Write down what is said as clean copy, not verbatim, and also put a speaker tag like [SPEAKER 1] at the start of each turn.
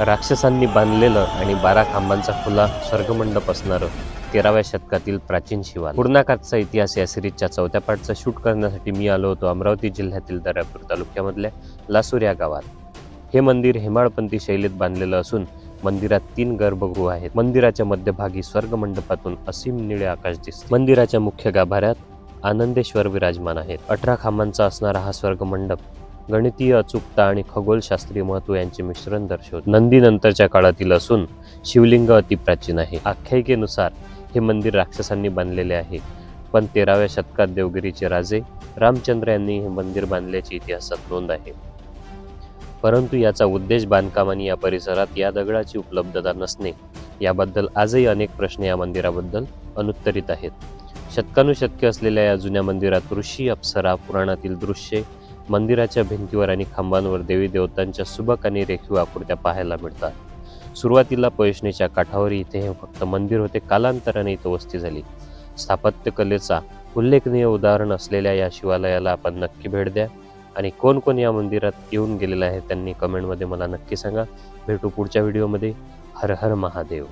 [SPEAKER 1] राक्षसांनी बांधलेलं आणि 12 खांबांचा खुला स्वर्गमंडप असणारं 13व्या शतकातील प्राचीन शिवालय. पूर्णाकाठचा इतिहास या सिरीजच्या 4थ्या पार्टचं शूट करण्यासाठी मी आलो होतो अमरावती जिल्ह्यातील दर्यापूर तालुक्यामधल्या लासूर या गावात. हे मंदिर हेमाळपंथी शैलीत बांधलेलं असून मंदिरात 3 गर्भगृह आहेत. मंदिराच्या मध्यभागी स्वर्गमंडपातून असीम निळे आकाश दिसते. मंदिराच्या मुख्य गाभाऱ्यात आनंदेश्वर विराजमान आहेत. 18 खांबांचा असणारा हा स्वर्गमंडप गणितीय अचूकता आणि खगोलशास्त्रीय महत्त्व यांचे मिश्रण दर्शवते. नंदी नंतरच्या काळातील असून शिवलिंग अतिप्राचीन आहे. आख्यायिकेनुसार हे मंदिर राक्षसांनी बांधलेले आहे, पण 13व्या शतकात देवगिरीचे राजे रामचंद्र यांनी हे मंदिर बांधल्याची इतिहासात नोंद आहे. परंतु याचा उद्देश बांधकाम आणि या परिसरात या दगडाची उपलब्धता नसणे याबद्दल आजही अनेक प्रश्न या मंदिराबद्दल अनुत्तरित आहेत. शतकानुशतके असलेल्या या जुन्या मंदिरात ऋषी, अप्सरा, पुराणातील दृश्ये, मंदिराच्या भिंतीवर आणि खांबांवर देवी देवतांच्या सुबक आणि रेखीव आकृत्या पाहायला मिळतात. सुरुवातीला पैठणीच्या काठावर इथे हे फक्त मंदिर होते. कालांतराने इथं वस्ती झाली. स्थापत्यकलेचा उल्लेखनीय उदाहरण असलेल्या या शिवालयाला आपण नक्की भेट द्या. आणि कोण कोण या मंदिरात येऊन गेलेलं आहे त्यांनी कमेंटमध्ये मला नक्की सांगा. भेटू पुढच्या व्हिडिओमध्ये. हर हर महादेव.